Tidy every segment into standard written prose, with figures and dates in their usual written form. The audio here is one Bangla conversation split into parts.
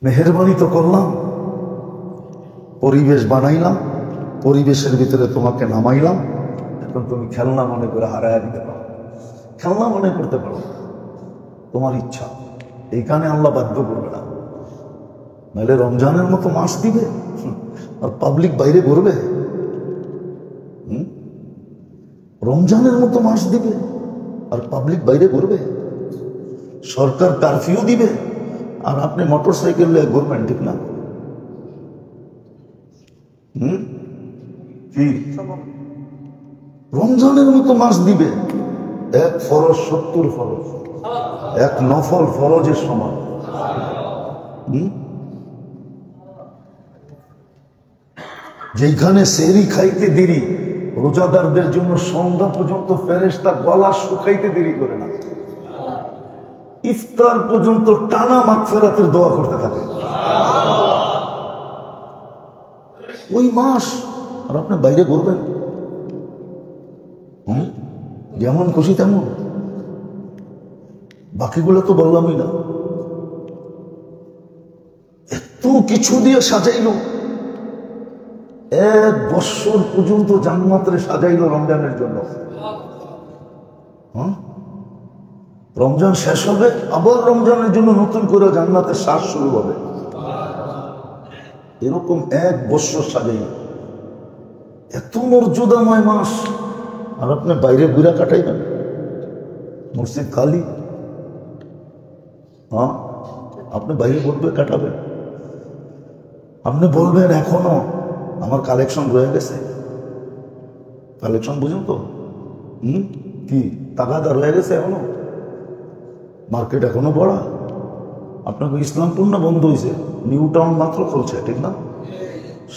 মেহেরবানি তো করলাম, পরিবেশ বানাইলাম, পরিবেশের ভিতরে তোমাকে নামাইলাম, এখন তুমি খেলনা মনে করে হারায় দিতে পারো, খেলনা মনে করতে পারো, তোমার ইচ্ছা। এইখানে আল্লাহ বাধ্য করবে না। নাহলে রমজানের মতো মাস দিবে আর পাবলিক বাইরে ঘুরবে। রমজানের মতো মাস দিবে আর পাবলিক বাইরে ঘুরবে। সরকার কারফিউ দিবে আর আপনি মোটর সাইকেল নিয়ে ঘুরবেন, ঠিক না? কি রমজানের মতো মাস দিবে, এক ফরজ 70 ফরজ, এক নফল ফরজের সমান। যেখানে সেহরি খাইতে দেরি, রোজাদারদের জন্য সন্ধ্যা পর্যন্ত ফেরেশতা গলা শুকাইতে দেরি করে না, ইফতার পর্যন্ত টানা মাগফিরাতের দোয়া করতে থাকে ওই মাস। আর আপনি বাইরে ঘুরবেন, যেমন খুশি তেমন। বাকিগুলো তো বললামই না। এত কিছু দিয়ে সাজাইলো, 1 বছর পর্যন্ত জান্নাতের সাজাইলো রমজানের জন্য। রমজান শেষ হবে, আবার রমজানের জন্য নতুন করে জান্নাতের শ্বাস শুরু হবে। এরকম 1 বছর সাজাইল। এত মর্যাদাময় মাস, আর আপনি বাইরে ঘুরা কাটাইবেন, মসজিদ খালি। আপনি বাইরে ঘুরবে কাটাবেন। আপনি বলবেন এখনো আমার কালেকশন রয়ে গেছে। কালেকশন বুঝুন তো, কি তাগাদা রয়ে গেছে এখনো, মার্কেট এখনো বড়া। আপনাকে ইসলামপুর না বন্ধ হয়েছে, নিউ টাউন মাত্র খুলছে, ঠিক না?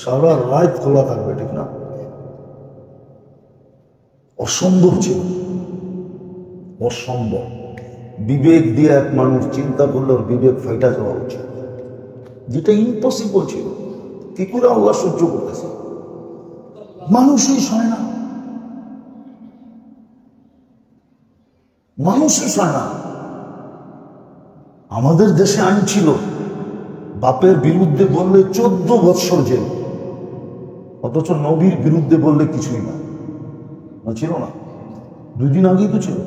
সারা রাত খোলা থাকবে, ঠিক না? অসম্ভব ছিল, অসম্ভব। বিবেক দিয়ে এক মানুষ চিন্তা করলে ওর বিবেক ফাইটা যাওয়া উচিত, যেটা ইম্পসিবল ছিল। কি করে আল্লাহ সহ্য করতেছে? মানুষই সয় না, মানুষই সয় না। আমাদের দেশে আইন ছিল, বাপের বিরুদ্ধে বললে 14 বৎসর জেল, অথচ নবীর বিরুদ্ধে বললে কিছুই না। ছিল না? 2 দিন আগেই তো ছিল।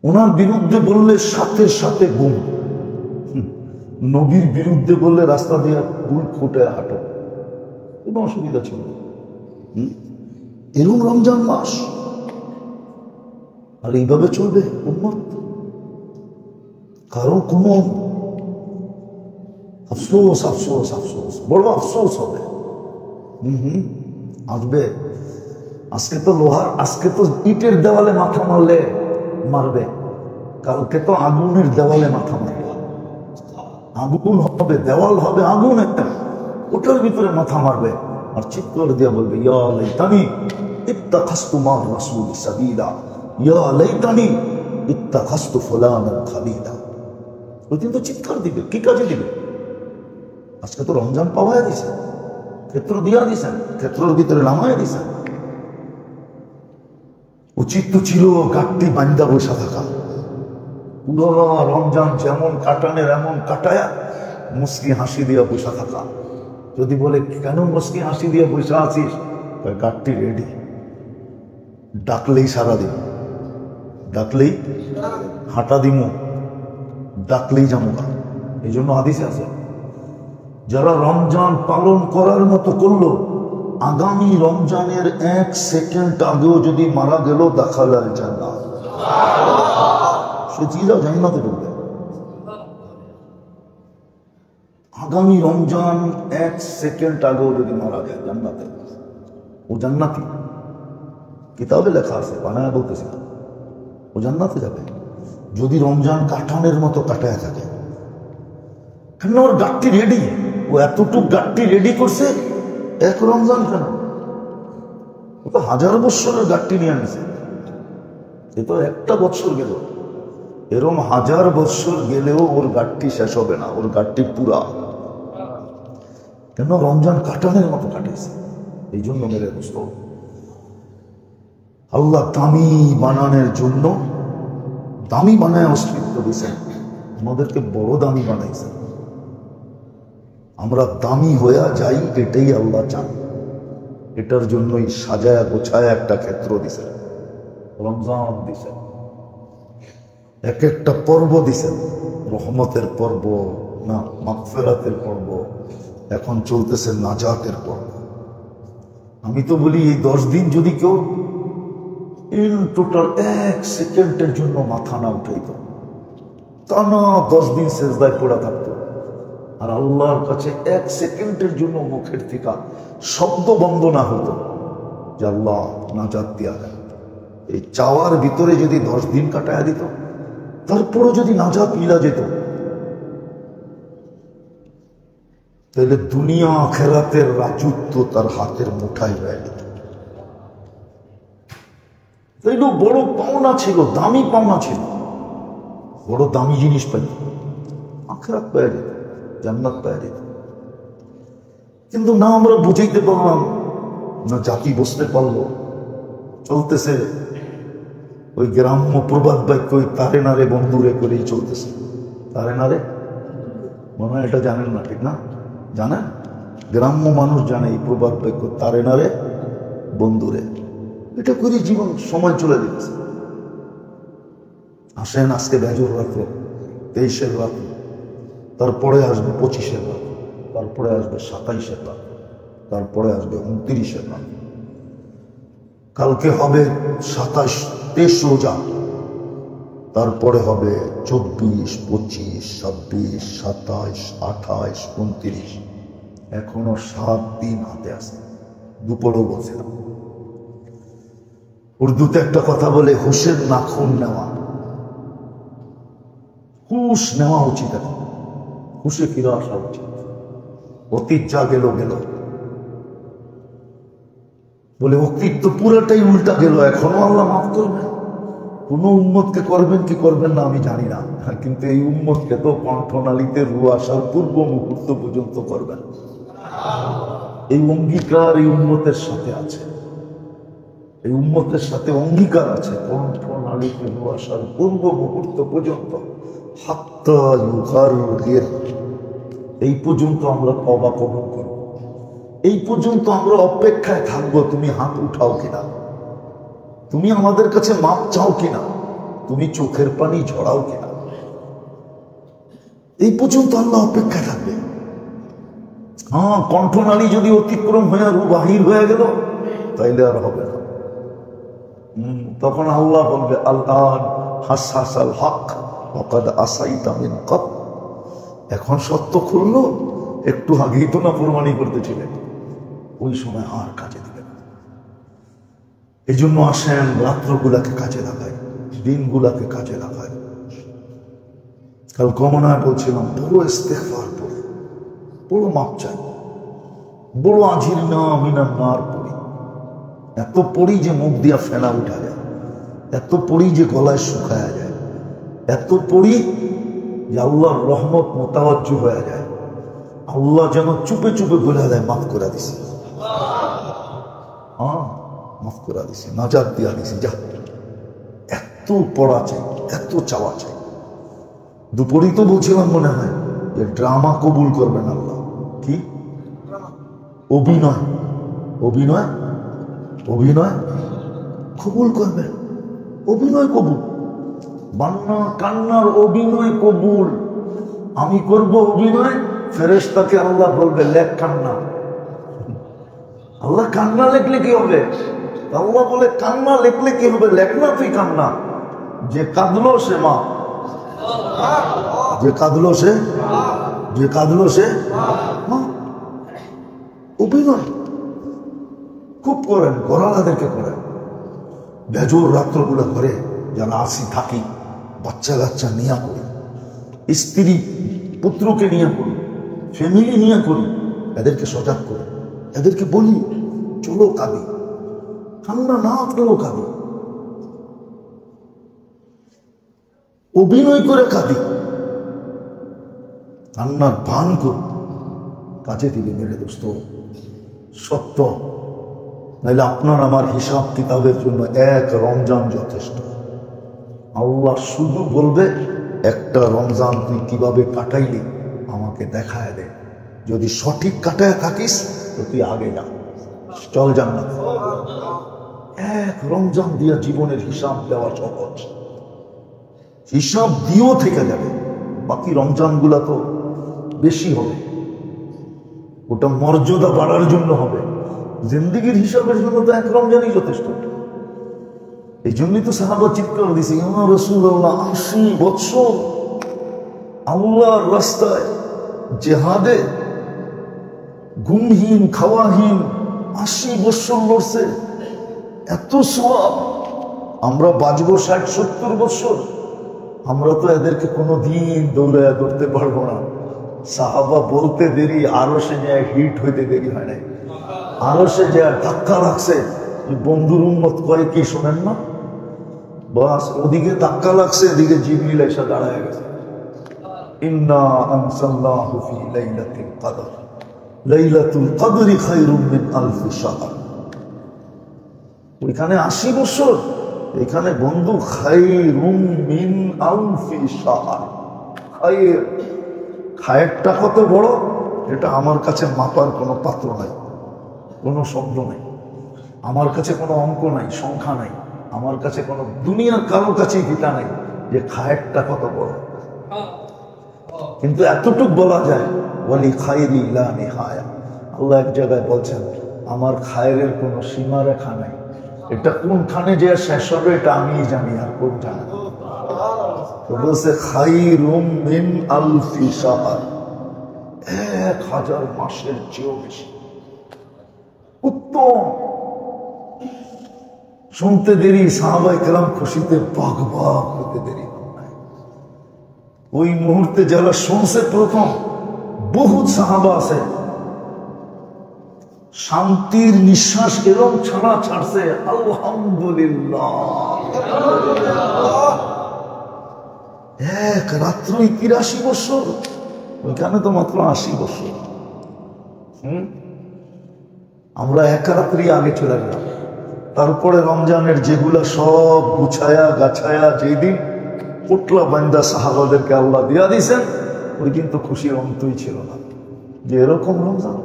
ওনার বিরুদ্ধে বললে সাথে সাথে গুম, নবীর বিরুদ্ধে বললে রাস্তা দিয়ে বুল ফুটে হাঁটো, কোনো অসুবিধা ছিল না। এরকম রমজান মাস, আর এইভাবে চলবে উম্মত। কারো কোনো আফসোস আফসোস আফসোস, বড় আফসোস হবে। আসবে। আজকে তো লোহার, আজকে তো ইটের দেওয়ালে মাথা মারলে মারবে, কালকে তো আগুনের দেওয়ালে মাথা মারবে। আগুন হবে, দেওয়াল হবে আগুন একটা, ওটার ভিতরে মাথা মারবে আর চিৎকার দিয়ে বলবে, ইয়া লাইতানি ইত্তাখাযতু মা রাসূলি সাবিলা, ইয়া লাইতানি ইত্তাখাযতু ফুলানান খালিলা। ওই দিন তো চিৎকার দিবে। কি কাজে দিবে? আজকে তো রমজান পাওয়ায় দিছে, ক্ষেত্র দিয়া দিছেন, ক্ষেত্রের ভিতরে নামায় দিছেন। উচিত তো ছিল গাঁটটি বান্দা বসা থাকা, পুরো রমজান যেমন কাটানের এমন কাটায়া মুস্কি হাসি দিয়া বসা থাকা। যদি বলে কেন মুস্কি হাসি দিয়া বসে আছিস, গাঁটটি রেডি, ডাকলেই সারা দিন, ডাকলেই হাঁটা দিমু, ডাকলেই যাবো না। এই জন্য হাদিসে আছে, যারা রমজান পালন করার মতো করলো, আগামী রমজানের 1 সেকেন্ড আগেও যদি মারা গেল, দাখালাল জান্নাত, সে চিরা জান্নাতে ঢুকবে। আগামী রমজান 1 সেকেন্ড আগেও যদি মারা যায় জান্নাতে, ও জান্নাতি। কিতাবে লেখা আছে, বানায় বলতেছি না, ও জান্নাতে যাবে যদি রমজান কাটানের মতো কাটায় থাকে। কেন? ওর গাঠটি রেডি, ও এতটুক গাঠটি রেডি করছে। 1 রমজান কেন, ও তো 1000 বৎসরের গাঠটি নিয়ে আনিছে। এ তো 1টা বৎসর গেল, এরম 1000 বৎসর গেলেও ওর গাঠটি শেষ হবে না, ওর গাঠটি পুরা। কেন? রমজান কাটানের মতো কাটিয়েছে। এই জন্য মেরে দোস্ত, আল্লাহ দামি বানানোর জন্য দামি বানায় অস্তিত্ব দিয়েছেন। আমাদেরকে বড় দামি বানাইছেন, আমরা দামি হয়ে যাই, এটাই আল্লাহ চান। এটার জন্যই সাজায়া গোছায়া একটা ক্ষেত্র দিছেন, রমজান দিছেন, এক একটা পর্ব দিছেন, রহমতের পর্ব না মাগফিরাতের পর্ব, এখন চলতেছে নাজাতের পর্ব। আমি তো বলি এই 10 দিন যদি কেউ ইন টোটাল 1 সেকেন্ডের জন্য মাথা না উঠাইত, টানা 10 দিন সেজদায় পড়া থাকতো, আর আল্লাহর কাছে 1 সেকেন্ডের জন্য মুখের থেকে শব্দ বন্ধ না হতো যে আল্লাহ নাজাত দিয়া দেন, এই চাওয়ার ভিতরে যদি 10 দিন কাটায়া দিত, তারপরও যদি নাজাত মিলা যেত, তাহলে দুনিয়া আখিরাতের রাজত্ব তার হাতের মুঠায় হয়ে যেত। তাইলে বড় পাওনা ছিল, দামি পাওনা ছিল, বড় দামি জিনিস পাই, আখিরাত পেয়ে যেত, জান্নাত পেয়ে যেত। কিন্তু না আমরা বুঝাইতে পারলাম না, জাতি বুঝতে পারলো। চলতেছে ওই গ্রাম্য প্রবাদ বাক্য, ওই তারে নারে বন্ধুরে করেই চলতেছে। তারে নারে, মনে হয় এটা জানেন না, ঠিক না? জানেন? গ্রাম্য মানুষ জানে এই প্রবাদ বাক্য, তারে নারে বন্ধুরে, এটা করে জীবন সময় চলে যাচ্ছে। আসেন আজকে বেজর রাত্র, 23-এর রাত্র, তারপরে আসবে 25-এর রাত্র, তারপরে আসবে 27-এর রাত্র, তারপরে আসবে 29-এর রাত্র, কালকে হবে 27-23 রোজা, তারপরে হবে 24, 25, 26, 27, 28, 29, এখনো 7 দিন হাতে আছে। দুপুরও বলছিলাম, উর্দুতে একটা কথা বলে, হুশের নাখুন নেওয়া, হুশ নেওয়া উচিত, এখন হুশে ফিরে আসা উচিত। অতীত যা গেল গেল, বলে অতীত তো পুরোটাই উল্টা গেল, এখনো আল্লাহ মাফ করবেন। কোন উম্মতকে করবেন কি করবেন না আমি জানি না, কিন্তু এই উম্মতকে তো কণ্ঠনালীতে রু আসার পূর্ব মুহূর্ত পর্যন্ত করবেন। এই অঙ্গীকার এই উম্মতের সাথে আছে, এই উম্মতের সাথে অঙ্গীকার আছে, কণ্ঠনালীতে রু আসার পূর্ব মুহূর্ত পর্যন্ত, হাত্তা ইউগারগির, এই পর্যন্ত আমরা তওবা কবুল করব, এই পর্যন্ত আমরা অপেক্ষায় থাকবো, তুমি হাত উঠাও কিনা, তুমি আমাদের কাছে মাপ চাও কিনা, তুমি চোখের পানি ঝরাও কিনা, এই পর্যন্ত আল্লাহ অপেক্ষায় থাকবে। হ্যাঁ, কণ্ঠনালী যদি অতিক্রম হয়ে রু বাহির হয়ে গেল, তাইলে আর হবে না। তখন আল্লাহ বলবে, আল্লাহ হাসাসাল হক ওয়াকাদ আসাইতা মিন ক্বাবল, এখন সত্য খুললো, একটু আগেই তো না প্রমাণই করতেছিলেন, ওই সময় আর কাজে দিবে না। এই জন্য আসেন রাত্রগুলাকে কাজে লাগাই, দিনগুলাকে কাজে লাগাই। কাল কমনায় বলছিলাম, বড় ইস্তেগফার পড়ি, বড় মাপ চাই, বড় আজিরনা মিনান নার পড়ি, এত পড়ি যে মুখ দিয়া ফেনা উঠা যায়, এত পড়ি যে গলায় শুকায়া যায়, এত পড়ি যে আল্লাহর রহমত মোতাওয়াজ্জু হয়ে যায়, আল্লাহ যেন চুপে চুপে বলে দেয় মাফ করে দিছি, হ্যাঁ মাফ করে দিছি, নাজাত দিয়া দিছি, যা। এত পড়া চাই, এত চাওয়া চাই। দুপুরই তো বলছিলাম মনে হয় যে ড্রামা কবুল করবেন আল্লাহ। কি অভিনয়, অভিনয়, অভিনয় কবুল করবেন, অভিনয় কবুল, বান্না কান্নার অভিনয় কবুল। আমি করব অভিনয়, ফেরেশতাকে আল্লাহ বলবে লেখ কান্না। আল্লাহ কান্না লেখলে কি হবে? আল্লাহ বলে কান্না লেখলে কি হবে? লেখ না তুই কান্না, যে কাঁদলো সে মা, যে কাঁদলো সে, যে কাঁদলো সে মা। অভিনয় খুব করেন, ঘরানাদেরকে করেন, বেজোর রাত্রগুলো ঘরে যারা আসি থাকি, বাচ্চা কাচ্চা নিয়ে করি, স্ত্রী পুত্রকে নিয়ে করি, ফ্যামিলি নিয়ে করি, এদেরকে সজাগ করি, এদেরকে বলি চলো কাঁদি, কান্না না আপনারও কাঁদি, অভিনয় করে কাঁদি, কান্নার ভান করি, কাজে দিবে মেরে দোস্ত, সত্য। নাহলে আপনার আমার হিসাব কিতাবের জন্য এক রমজান যথেষ্ট। আল্লাহ শুধু বলবে একটা রমজান তুই কিভাবে কাটাইলি আমাকে দেখায় দে, যদি সঠিক কাটায় থাকিস তো তুই আগে যা, চল জান্নাত। এক রমজান দিয়া জীবনের হিসাব দেওয়া সহজ, হিসাব দিয়েও থেকে যাবে। বাকি রমজান গুলা তো বেশি হবে, ওটা মর্যাদা বাড়ার জন্য হবে, জিন্দিগির হিসাবের জন্য তো এক রমজানই যথেষ্ট। এই জন্যই তো সাহাবা চিৎকার দিছে, ইয়া রাসূলুল্লাহ ৮০ বছর আল্লাহর রাস্তায় জেহাদে ঘুমহীন খাওয়াহীন ৮০ বছর লড়ছে, এত সওয়াব। আমরা বাঁচবো ৬০-৭০ বছর, আমরা তো এদেরকে কোনো দিন দৌড়ায় ধরতে পারবো না। সাহাবা বলতে দেরি, আরো সে যায় হিট হইতে দেরি হয় নাই, আরো সে যায় ধাক্কা লাগছে। বন্ধুর উম্মত করে কি শোনেন না, বাস ওদিকে ধাক্কা লাগছে, এদিকে জিবরিল এসে দাঁড়ায় গেছে। ইন্না আনজালনাহু ফি লাইলাতিল কদর, লাইলাতুল কদরি খায়রুম মিন আলফি শাহর। ওইখানে ৮০ বছর, এখানে বন্ধু খায়রুম মিন আলফি শাহর। খায়ের, খায়েরটা কত বড় এটা আমার কাছে মাপার কোনো পাত্র নাই, কোনো শব্দ নাই, আমার কাছে কোনো অঙ্ক নাই, সংখ্যা নাই, আমার কাছে কোনো দুনিয়ার কারোর কাছেই ভিটা নাই যে খায়েরটা কত বড়। কিন্তু এতটুক বলা যায়, ওয়ালি খায়রি লা নিহায়া। আল্লাহ এক জায়গায় বলছেন আমার খায়েরের কোনো সীমা রেখা নাই, এটা কোনখানে যে শেষ হবে এটা আমিই জানি, আর কোন জানে না। তো বলছে খায়রুম মিন আলফি শাহর, ১০০০ মাসের চেয়েও বেশি উত্তম। শুনতে দেরি, সাহাবায়ে কেরাম খুশিতে বাগ বাগ হতে দেরি নাই। ওই মুহূর্তে যারা শুনছে প্রথম, বহুত সাহাবা আছে শান্তির নিঃশ্বাস এরকম ছাড়া ছাড়ছে, আলহামদুলিল্লাহ। এক রাত্রই ৮৩ বছর, ওইখানে তো মাত্র ৮০ বছর। আমরা এক রাত্রি আগে চলে গেলাম। তারপরে রমজানের যেগুলা সব গুছায়া গাছায়া যেদিন পোটলা বান্দা সাহাবাদেরকে আল্লাহ দিয়া দিয়েছেন, ওই দিন তো খুশির অন্তই ছিল না যে এরকম রমজান,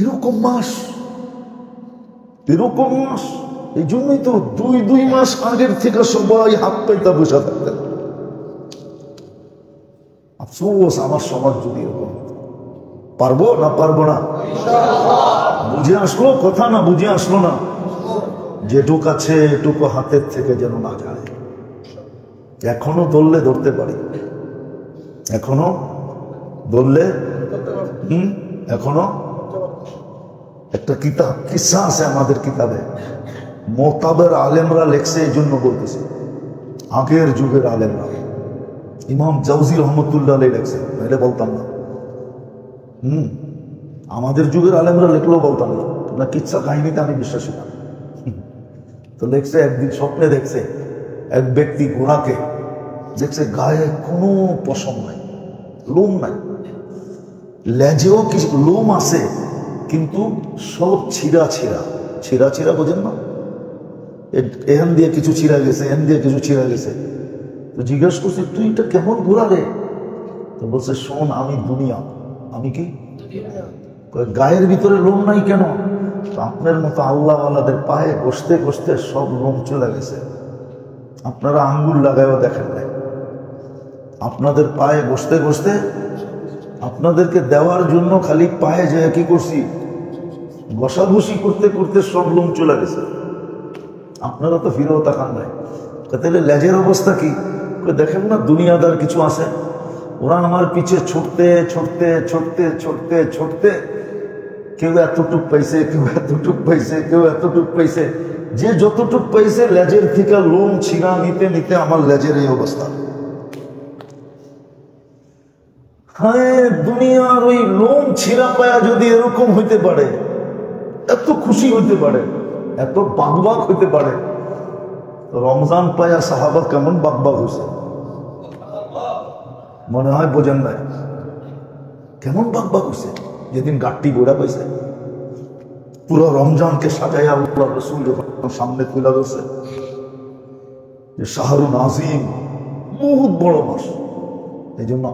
এরকম মাস, এরকম মাস। এই জন্যই তো ২ মাস আগের থেকে সবাই হাত পাইতা বসে থাকতেন। আফসোস আমার সমাজ যদি এরকম, পারবো না পারবো না, বুঝে আসলো কথা না বুঝে আসলো না, যেটুক আছে এটুকু হাতের থেকে যেন না যায়। এখনো ধরলে ধরতে পারি, এখনো ধরলে এখনো। একটা কিতাব কিসা আছে আমাদের কিতাবে, মোতাবের আলেমরা লেখছে, এই জন্য বলতেছে আগের যুগের আলেমরা, ইমাম জাউজি রহমতুল্লাহ আলাইহি লেখছে, নাহলে বলতাম না। আমাদের যুগের আলেমরা লিখলেও বলতাম না, না কিচ্ছা কাহিনীতে আমি বিশ্বাসী না। তো লেখছে একদিন স্বপ্নে দেখছে এক ব্যক্তি ঘোড়াকে দেখছে গায়ে কোনো পশম নাই, লোম নাই, লেজেও কিছু লোম আছে কিন্তু সব ছিঁড়া ছিঁড়া, ছিঁড়া ছিঁড়া বোঝেন না, এখান দিয়ে কিছু ছিঁড়া গেছে, এখান দিয়ে কিছু ছিঁড়া গেছে। তো জিজ্ঞাসা করছি তুই এটা কেমন ঘোড়া রে? তো বলছে শোন আমি দুনিয়া। আমি কি? গায়ের ভিতরে লোম নাই কেন? আপনার মতো আল্লাহ আল্লাহদের পায়ে বসতে বসতে সব লোম চলে গেছে, আপনারা আঙ্গুল লাগায়ও দেখেন নাই। আপনাদের পায়ে বসতে বসতে আপনাদেরকে দেওয়ার জন্য খালি পায়ে যায় কি করছি, ঘষাঘষি করতে করতে সব লোম চলে গেছে, আপনারা তো ফিরেও তাকান নাই। তাহলে লেজের অবস্থা কি? দেখেন না দুনিয়াদার কিছু আছে, ওরা আমার পিছে ছুটতে ছুটতে ছুটতে ছুটতে ছুটতে কেউ এতটুক পাইছে, কেউ এতটুক পাইছে, কেউ এতটুক পাইছে, যে যতটুক পাইছে লেজের থেকে লোম ছিঁড়া নিতে নিতে আমার লেজের এই অবস্থা। হ্যাঁ, দুনিয়ার ওই লোম ছিঁড়া পায়া যদি এরকম হইতে পারে, এত খুশি হইতে পারে, এত বাগবাগ হইতে পারে, রমজান পায়া সাহাবা কেমন বাগবাগ হয়েছে মনে হয় বোঝেন নাই? কেমন বাগবাগ হয়েছে যেদিন গাঠটি গোড়া পাইছে। পুরো রমজানকে সাজাইয়া আল্লাহ রাসূল যখন সামনে তুলে ধরছে যে শাহরুন আজিম, বহুত বড় মাস। এই জন্য